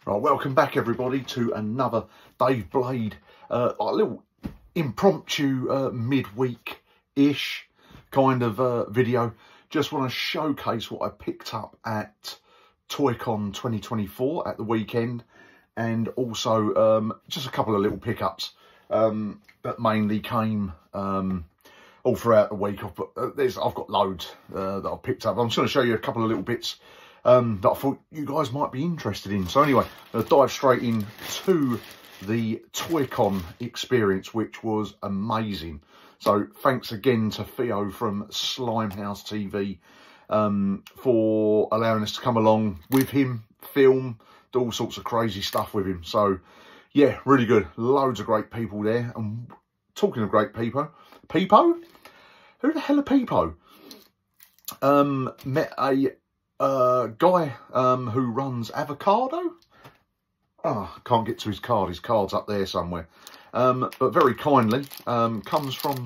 Right, welcome back everybody to another Dave Blade, a little impromptu midweek-ish kind of video. Just want to showcase what I picked up at ToyCon 2024 at the weekend, and also just a couple of little pickups that mainly came all throughout the week. I've got loads that I've picked up. I'm just going to show you a couple of little bits that I thought you guys might be interested in. So anyway, I'll dive straight into the ToyCon experience, which was amazing. So thanks again to Theo from Slimehouse TV for allowing us to come along with him, film, do all sorts of crazy stuff with him. So yeah, really good. Loads of great people there. And talking of great people, Peepo? Who the hell are Peepo? Met a guy who runs Avocado. Oh, I can't get to his card. His card's up there somewhere. But very kindly, comes from,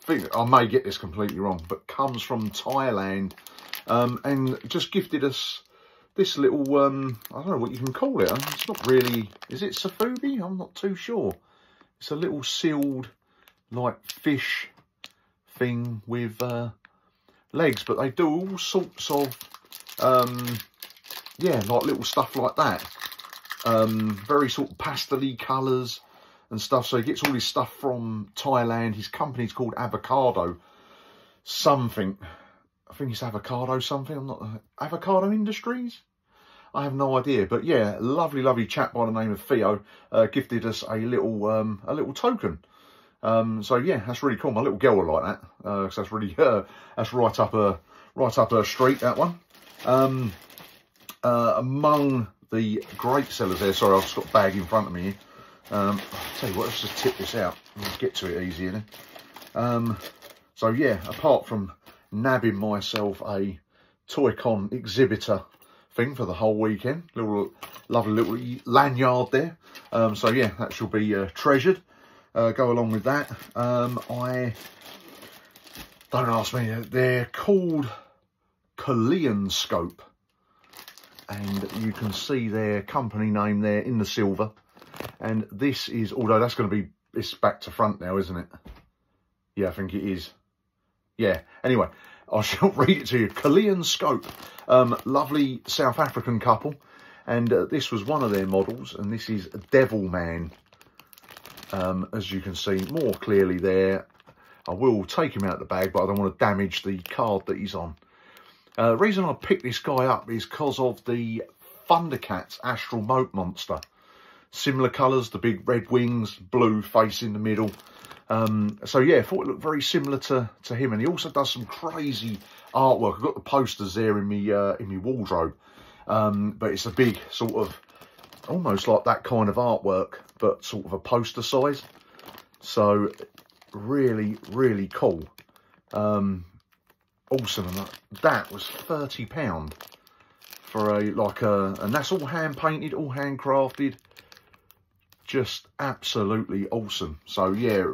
I may get this completely wrong, but comes from Thailand, and just gifted us this little, I don't know what you can call it. It's not really, is it Safubi? I'm not too sure. It's a little sealed, like, fish thing with legs, but they do all sorts of, yeah, like little stuff like that. Very sort of pastel-y colours and stuff. So he gets all his stuff from Thailand. His company's called Avocado something. I think it's Avocado something. I'm not Avocado Industries. I have no idea. But yeah, lovely chap by the name of Theo gifted us a little token. So yeah, that's really cool. My little girl will like that. So that's really that's right up her street, that one. Among the great sellers there, sorry, I've just got a bag in front of me here. I'll tell you what, let's just tip this out. Let's get to it easier then. So yeah, apart from nabbing myself a ToyCon exhibitor thing for the whole weekend, lovely little lanyard there. So yeah, that shall be treasured. Go along with that. Don't ask me, they're called Kaleidoscope, and you can see their company name there in the silver. And this is, although that's going to be, it's back to front now, isn't it? Yeah, I think it is. Yeah, anyway, I shall read it to you. Kaleidoscope, lovely South African couple, and this was one of their models, and this is Devil Man. As you can see more clearly there. I will take him out of the bag, but I don't want to damage the card that he's on. The reason I picked this guy up is because of the Thundercats Astral Moat Monster. Similar colours, the big red wings, blue face in the middle. So yeah, I thought it looked very similar to him. And he also does some crazy artwork. I've got the posters there in me wardrobe. But it's a big sort of, almost like that kind of artwork, but sort of a poster size. So really cool. Awesome. And that was £30 for and that's all hand painted, all handcrafted. Just absolutely awesome. So yeah,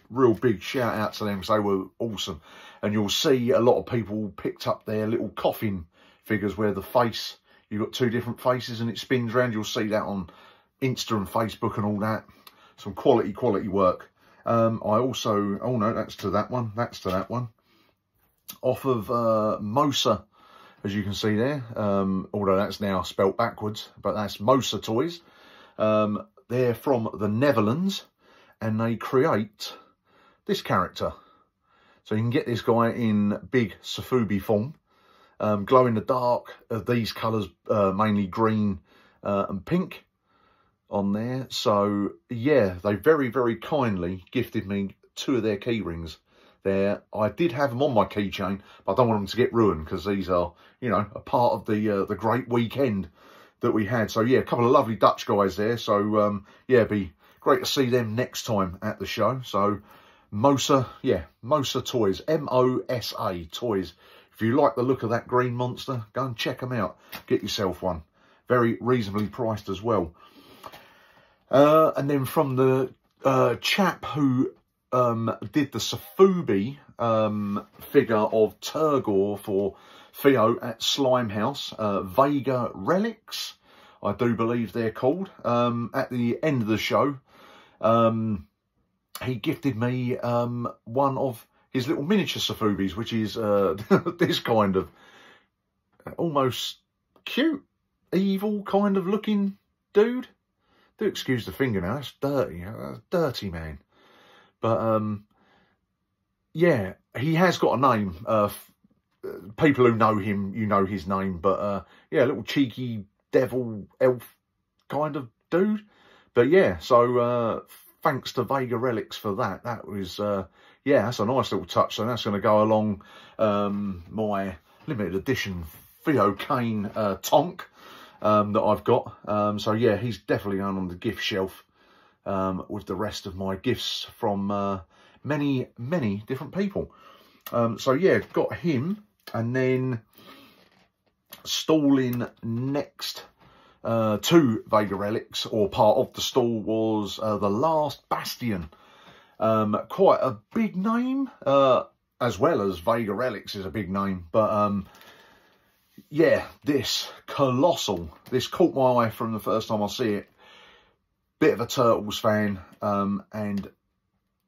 real big shout out to them because they were awesome. And you'll see a lot of people picked up their little coffin figures where the face, you've got two different faces and it spins around. You'll see that on Insta and Facebook and all that. Some quality work. I also, oh no, that's to that one. That's to that one. Off of Mosa, as you can see there. Although that's now spelt backwards, but that's Mosa Toys. They're from the Netherlands, and they create this character. So you can get this guy in big Safubi form. Glow in the dark, these colours, mainly green and pink on there. So yeah, they very kindly gifted me 2 of their key rings there. I did have them on my keychain, but I don't want them to get ruined because these are, you know, a part of the great weekend that we had. So yeah, a couple of lovely Dutch guys there. So yeah, it'd be great to see them next time at the show. So Mosa, yeah, Mosa Toys, M-O-S-A Toys. If you like the look of that green monster, go and check them out. Get yourself one. Very reasonably priced as well. And then from the chap who did the Safubi figure of Turgor for Theo at Slimehouse, Vega Relics. I do believe they're called. At the end of the show, he gifted me one of his little miniature Sofubis, which is this kind of almost cute, evil kind of looking dude. Do excuse the fingernail, that's dirty. That's dirty, man. But yeah, he has got a name. People who know him, you know his name. But yeah, a little cheeky devil elf kind of dude. But yeah, so thanks to Vega Relics for that. That was yeah, that's a nice little touch. So that's going to go along my limited edition Theo Kane Tonk that I've got. So yeah, he's definitely going on the gift shelf with the rest of my gifts from many different people. So yeah, got him, and then stalling next to Vega Relics, or part of the stall, was The Last Bastion. Quite a big name, as well as Vega Relics is a big name, but yeah, this colossal, this caught my eye from the first time I see it. Bit of a Turtles fan, and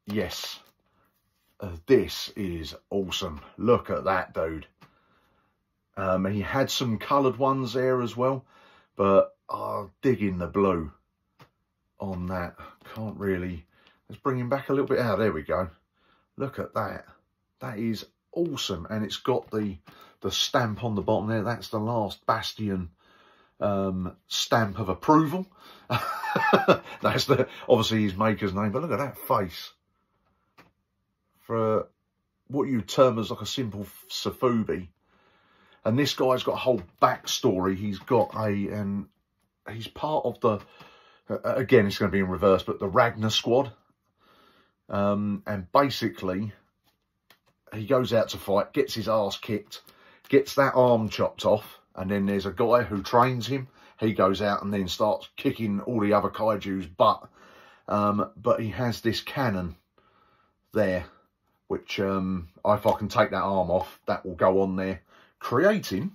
yes, this is awesome. Look at that, dude. He had some coloured ones there as well, but I'll dig in the blue on that. Can't really, let's bring him back a little bit out. There we go. Look at that. That is awesome, and it's got the stamp on the bottom there. That's the Last Bastion stamp of approval. That's obviously his maker's name, but look at that face. For what you term as like a simple Sofubi. And this guy's got a whole backstory. He's got he's part of the, again, it's going to be in reverse, but the Ragnar squad. And basically, he goes out to fight, gets his ass kicked, gets that arm chopped off, and then there's a guy who trains him. He goes out and then starts kicking all the other kaiju's butt. But he has this cannon there, which if I can take that arm off, that will go on there, creating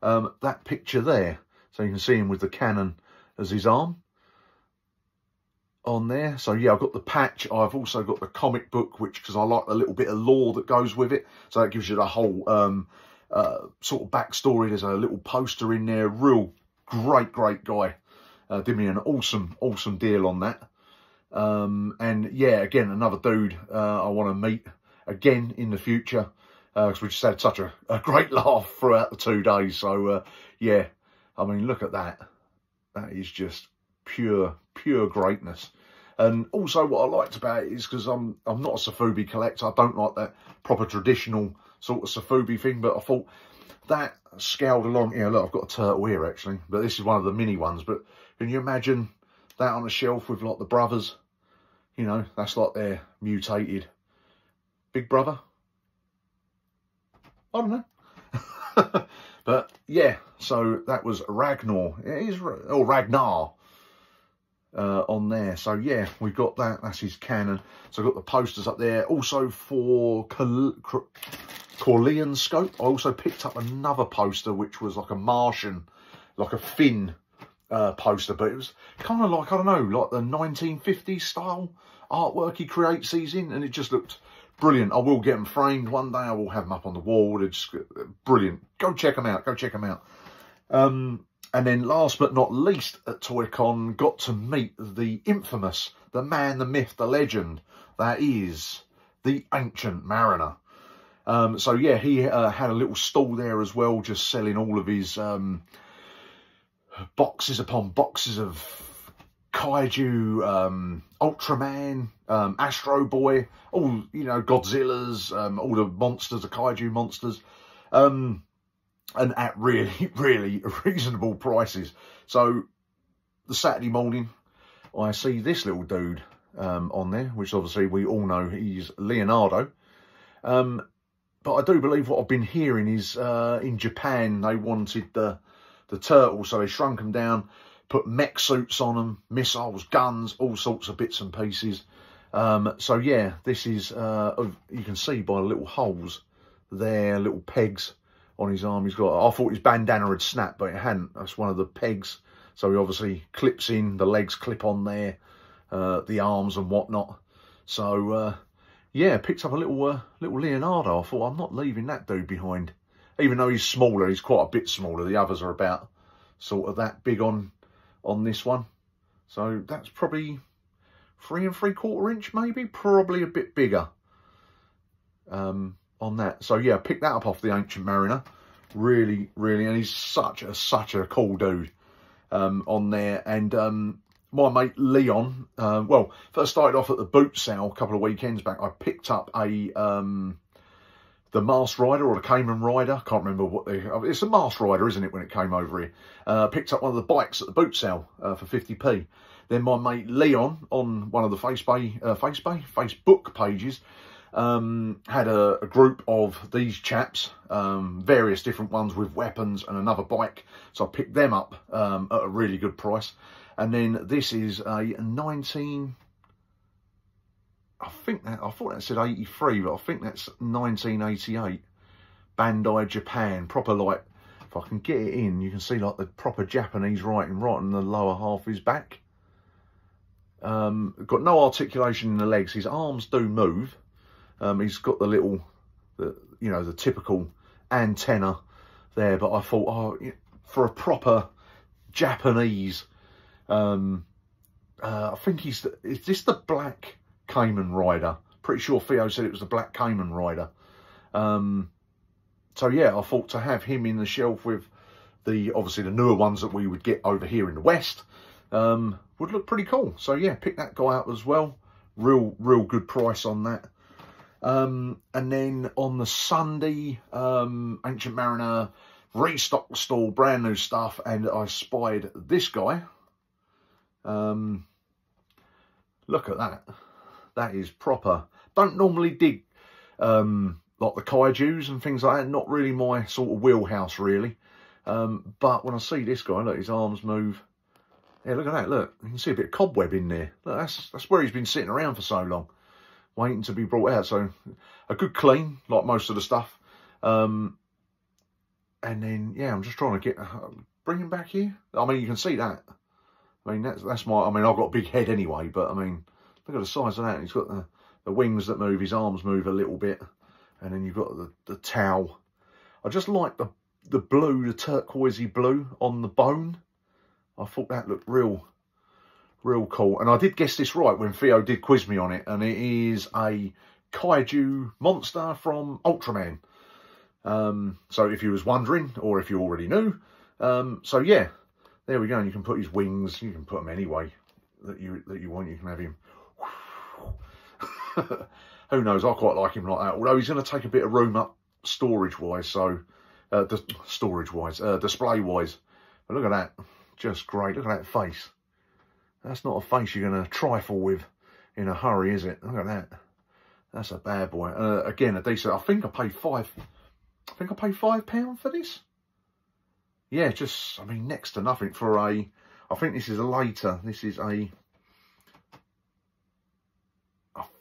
that picture there. So you can see him with the cannon as his arm on there. So yeah, I've got the patch. I've also got the comic book, which, because I like the little bit of lore that goes with it. So that gives you the whole sort of backstory. There's a little poster in there. Real great guy. Did me an awesome deal on that. And yeah, again, another dude I want to meet again in the future, because we just had such a great laugh throughout the 2 days. So yeah, I mean, look at that. That is just pure greatness. And also what I liked about it is, because I'm not a Sofubi collector, I don't like that proper traditional sort of Sofubi thing, but I thought that scaled along. Yeah, look, I've got a turtle here actually, but this is one of the mini ones. But can you imagine that on a shelf with like the brothers? You know, that's like their mutated big brother. I don't know. But yeah, so that was Ragnar. It is, or Ragnar on there. So yeah, we've got that. That's his cannon. So I've got the posters up there. Also for Corleone scope, I also picked up another poster, which was like a Martian, like a Finn poster, but it was kind of like, I don't know, like the 1950s style artwork he creates these in, and it just looked brilliant. I will get them framed one day. I will have them up on the wall. They're just brilliant. Go check them out. Go check them out. And then last but not least at ToyCon, got to meet the infamous, the man, the myth, the legend, that is the Ancient Mariner. So yeah, he had a little stall there as well, just selling all of his boxes upon boxes of kaiju, Ultraman, Astro Boy, all, you know, Godzilla's, all the monsters, the kaiju monsters, and at really reasonable prices. So the Saturday morning, I see this little dude on there, which obviously we all know he's Leonardo. But I do believe what I've been hearing is in Japan they wanted the turtles, so they shrunk them down, put mech suits on them, missiles, guns, all sorts of bits and pieces. So yeah, this is, you can see by the little holes there, little pegs on his arm. He's got, I thought his bandana had snapped, but it hadn't. That's one of the pegs. So he obviously clips in, the legs clip on there, the arms and whatnot. So, yeah, picked up a little Leonardo. I thought, I'm not leaving that dude behind. Even though he's smaller, he's quite a bit smaller. The others are about sort of that big on this one. So that's probably 3 3/4 inch, maybe, probably a bit bigger on that. So yeah, picked that up off the Ancient Mariner. Really, and he's such a cool dude on there. And my mate Leon, well, first started off at the boot sale a couple of weekends back. I picked up the Mast Rider or the Cayman Rider. I can't remember what it's a Mast Rider, isn't it, when it came over here. Picked up one of the bikes at the boot sale for 50p. Then my mate Leon on one of the Facebook pages had a group of these chaps, various different ones with weapons and another bike. So I picked them up at a really good price. And then this is a 19... I thought that said 83, but I think that's 1988. Bandai Japan. Proper, like, if I can get it in, you can see like the proper Japanese writing right on the lower half of his back. Got no articulation in the legs. His arms do move. He's got the typical antenna there, but I thought, oh, for a proper Japanese, I think is this the black Cayman Rider? Pretty sure Theo said it was the black Cayman Rider. So yeah, I thought to have him in the shelf with obviously the newer ones that we would get over here in the West would look pretty cool. So yeah, pick that guy up as well. Real good price on that. And then on the Sunday, Ancient Mariner restock stall, brand new stuff, and I spied this guy. Look at that. That is proper. Don't normally dig like the kaijus and things like that. Not really my sort of wheelhouse, really. But when I see this guy, look, his arms move. Yeah, look at that. Look, you can see a bit of cobweb in there. Look, that's where he's been sitting around for so long, waiting to be brought out. So a good clean, like most of the stuff. And then yeah, I'm just trying to bring him back here. I mean, you can see that. I mean, that's my. I mean, I've got a big head anyway, but I mean, look at the size of that. He's got the wings that move. His arms move a little bit, and then you've got the towel. I just like the blue, the turquoisey blue on the bone. I thought that looked real cool. And I did guess this right when Theo did quiz me on it, and it is a kaiju monster from Ultraman. So if you was wondering, or if you already knew, so yeah, there we go. And you can put his wings. You can put them anyway that you want. You can have him. Who knows? I quite like him like that. Although he's going to take a bit of room up storage wise. So display wise. But look at that. Just great. Look at that face. That's not a face you're going to trifle with in a hurry, is it? Look at that. That's a bad boy. Again, a decent. I think I paid £5 for this. Yeah, just, I mean, next to nothing for I think this is a later. This is I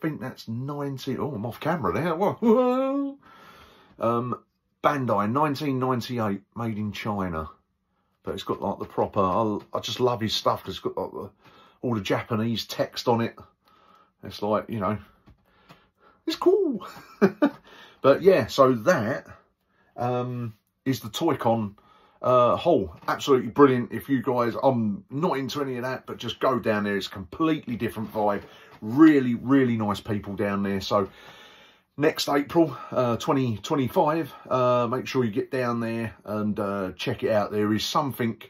think that's 90. Oh, I'm off camera there. Whoa. Bandai, 1998, made in China. But it's got like the proper, I just love his stuff because it's got like all the Japanese text on it. It's like, you know, it's cool. But yeah, so that is the ToyCon haul. Absolutely brilliant. If you guys, I'm not into any of that, but just go down there. It's a completely different vibe. Really nice people down there. So next April 2025, make sure you get down there and check it out. There is something,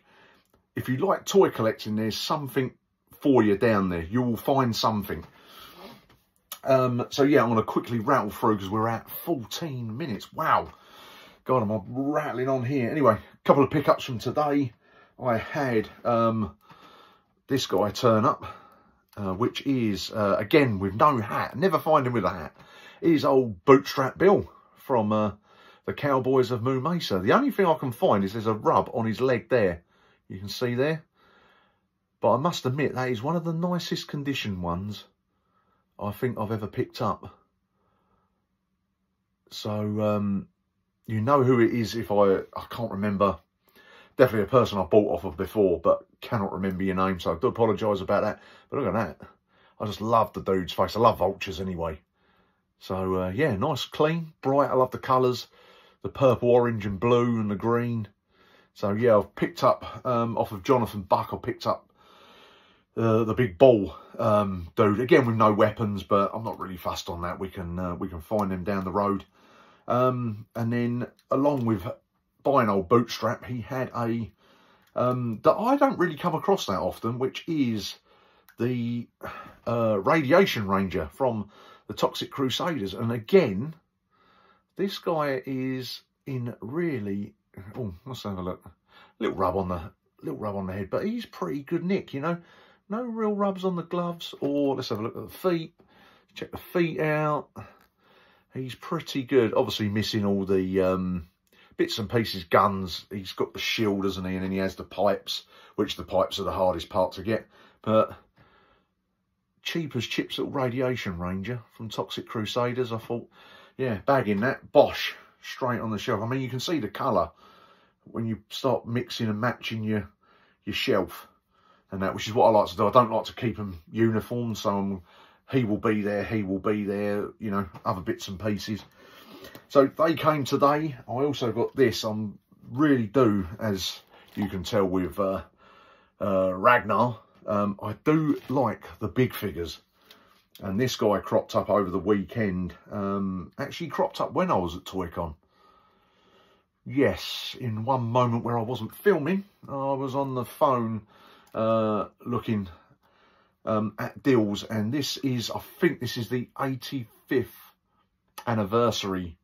if you like toy collecting, there's something for you down there. You will find something. So yeah, I'm going to quickly rattle through because we're at 14 minutes. Wow. God, I'm rattling on here. Anyway, a couple of pickups from today. I had this guy turn up, which is, again, with no hat. Never find him with a hat. Is old Bootstrap Bill from the Cowboys of Moo Mesa. The only thing I can find is there's a rub on his leg there. You can see there. But I must admit, that is one of the nicest condition ones I think I've ever picked up. So, you know who it is if I can't remember. Definitely a person I bought off of before, but cannot remember your name, so I do apologise about that. But look at that. I just love the dude's face. I love vultures anyway. So, yeah, nice, clean, bright. I love the colours. The purple, orange and blue and the green. So, yeah, I've picked up, off of Jonathan Buck, I picked up the big bull dude. Again, with no weapons, but I'm not really fussed on that. We can find them down the road. And then, along with buying old Bootstrap, he had a that I don't really come across that often, which is the Radiation Ranger from the Toxic Crusaders. And again, this guy is in really, oh, let's have a look. Little rub on the head, but he's pretty good nick, you know. No real rubs on the gloves. Or let's have a look at the feet. Check the feet out. He's pretty good. Obviously missing all the bits and pieces, guns. He's got the shield, doesn't he? And then he has the pipes, which the pipes are the hardest part to get. But cheap as chips, little Radiation Ranger from Toxic Crusaders. I thought, yeah, bagging that, bosh, straight on the shelf. I mean, you can see the colour when you start mixing and matching your shelf and that, which is what I like to do. I don't like to keep them uniform, so he will be there, you know, other bits and pieces. So they came today. I also got this. I'm really do, as you can tell with Ragnar, I do like the big figures. And this guy cropped up over the weekend. Actually cropped up when I was at ToyCon. Yes, in one moment where I wasn't filming, I was on the phone looking at deals. And this is, I think this is the 85th anniversary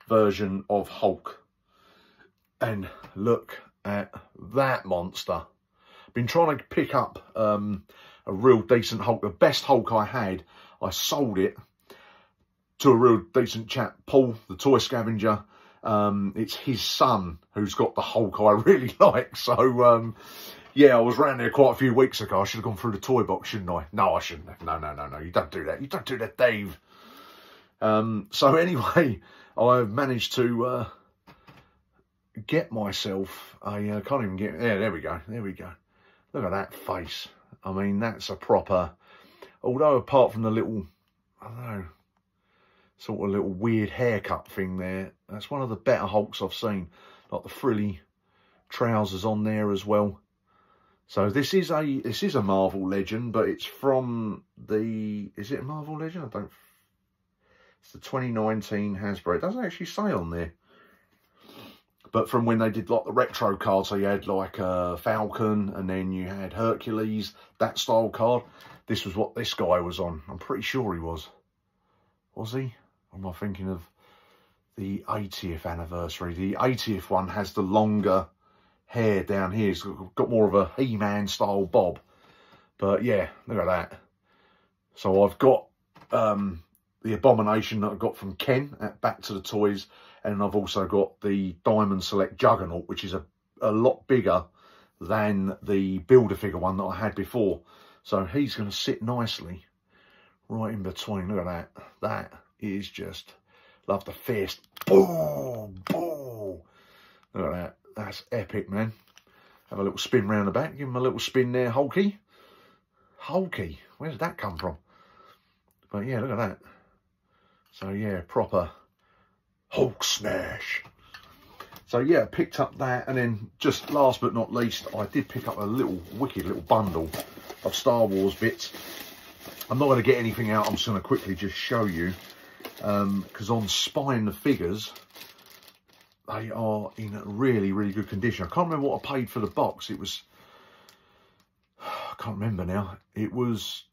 version of Hulk. And look at that monster. Been trying to pick up a real decent Hulk. The best Hulk I had, I sold it to a real decent chap, Paul, the toy scavenger. It's his son who's got the Hulk I really like. So, yeah, I was round there quite a few weeks ago. I should have gone through the toy box, shouldn't I? No, I shouldn't have. No. You don't do that. You don't do that, Dave. So anyway, I've managed to get myself a, can't even get, yeah, there we go. Look at that face. I mean, that's a proper, although apart from the little, I don't know, sort of little weird haircut thing there, that's one of the better Hulks I've seen. Like the frilly trousers on there as well. So this is a Marvel Legend, but it's from the, is it a Marvel Legend? I don't, it's the 2019 Hasbro. It doesn't actually say on there. But from when they did like the retro cards, so you had like Falcon and then you had Hercules, that style card. This was what this guy was on. I'm pretty sure he was. Was he? Or am I thinking of the 80th anniversary? The 80th one has the longer hair down here. It's got more of a He-Man style bob. But yeah, look at that. So I've got the Abomination that I got from Ken at Back to the Toys. And I've also got the Diamond Select Juggernaut, which is a lot bigger than the Build-A-Figure one that I had before. So he's going to sit nicely right in between. Look at that. That is just, love the fist. Boom, boom. Look at that. That's epic, man. Have a little spin round the back. Give him a little spin there, Hulky. Hulky. Where did that come from? But yeah, look at that. So yeah, proper Hulk smash. So yeah, picked up that, and then just last but not least, I did pick up a little wicked little bundle of Star Wars bits. I'm not going to get anything out. I'm just going to quickly just show you, because on Spine the figures, they are in really, really good condition. I can't remember what I paid for the box. It was, I can't remember now. It was,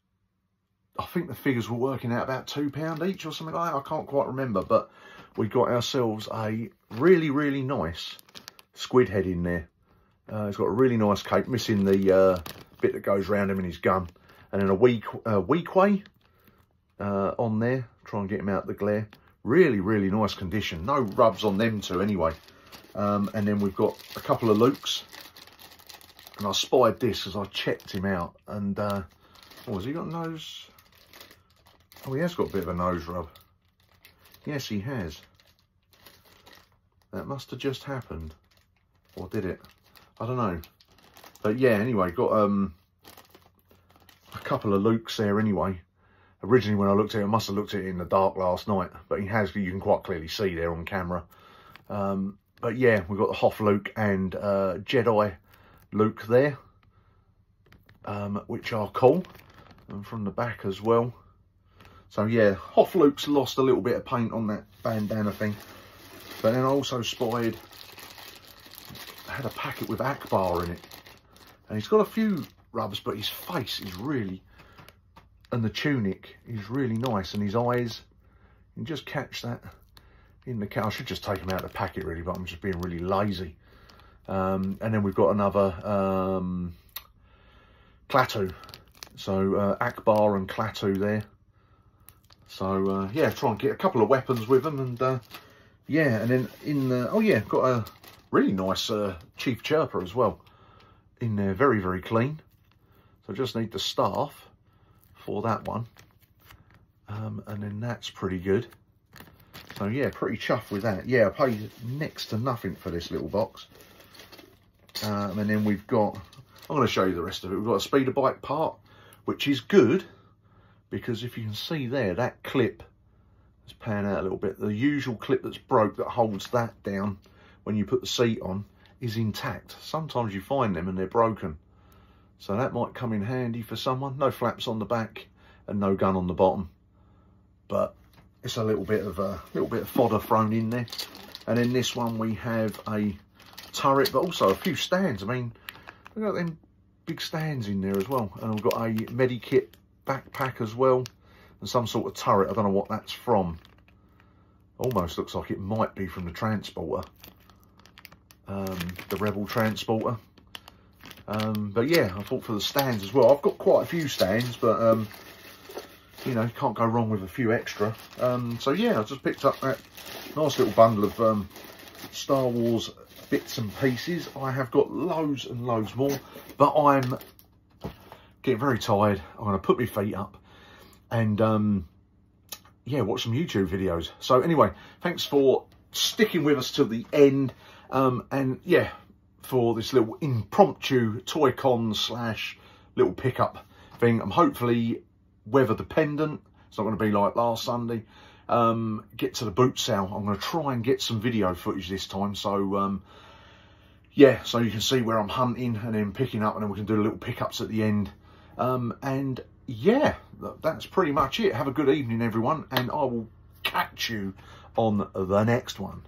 I think the figures were working out about £2 each or something like that. I can't quite remember, but we got ourselves a really, really nice squid head in there. He's got a really nice cape, missing the bit that goes round him in his gun. And then a Weequay on there. Try and get him out the glare. Really, really nice condition. No rubs on them two anyway. And then we've got a couple of Lukes. And I spied this as I checked him out. And, oh, has he got a nose? Oh, he has got a bit of a nose rub. Yes, he has. That must have just happened. Or did it? I don't know. But yeah, anyway, got a couple of Lukes there anyway. Originally when I looked at it, I must have looked at it in the dark last night. But he has, you can quite clearly see there on camera. But yeah, we've got the Hoth Luke and Jedi Luke there. Which are cool. And from the back as well. So yeah, Hoth Luke's lost a little bit of paint on that bandana thing. But then I also spied, I had a packet with Akbar in it. And he's got a few rubs, but his face is really, and the tunic is really nice. And his eyes, you can just catch that in the car. I should just take him out of the packet really, but I'm just being really lazy. And then we've got another Klaatu. So Akbar and Klaatu there. So yeah, try and get a couple of weapons with them. And yeah, and then in the, oh yeah, got a really nice Chief Chirper as well in there, very, very clean. So I just need the staff for that one. And then that's pretty good. So yeah, pretty chuffed with that. Yeah, I paid next to nothing for this little box. And then we've got, I'm going to show you the rest of it. We've got a speeder bike part, which is good because if you can see there, that clip, let's pan out a little bit. The usual clip that's broke that holds that down when you put the seat on is intact. Sometimes you find them and they're broken. So that might come in handy for someone. No flaps on the back and no gun on the bottom. But it's a little bit of fodder thrown in there. And in this one we have a turret, but also a few stands. I mean, we've got them big stands in there as well. And we've got a medikit backpack as well. And some sort of turret. I don't know what that's from. Almost looks like it might be from the transporter. The Rebel transporter. But yeah, I thought for the stands as well. I've got quite a few stands, but you know, you can't go wrong with a few extra. So yeah, I just picked up that nice little bundle of Star Wars bits and pieces. I have got loads and loads more, but I'm getting very tired. I'm going to put my feet up and yeah, watch some YouTube videos. So anyway, thanks for sticking with us till the end. And yeah, for this little impromptu ToyCon / little pickup thing. I'm hopefully weather dependent. It's not going to be like last Sunday. Get to the boot sale. I'm going to try and get some video footage this time. So yeah, so you can see where I'm hunting and then picking up, and then we can do the little pickups at the end. And yeah, that's pretty much it. Have a good evening, everyone, and I will catch you on the next one.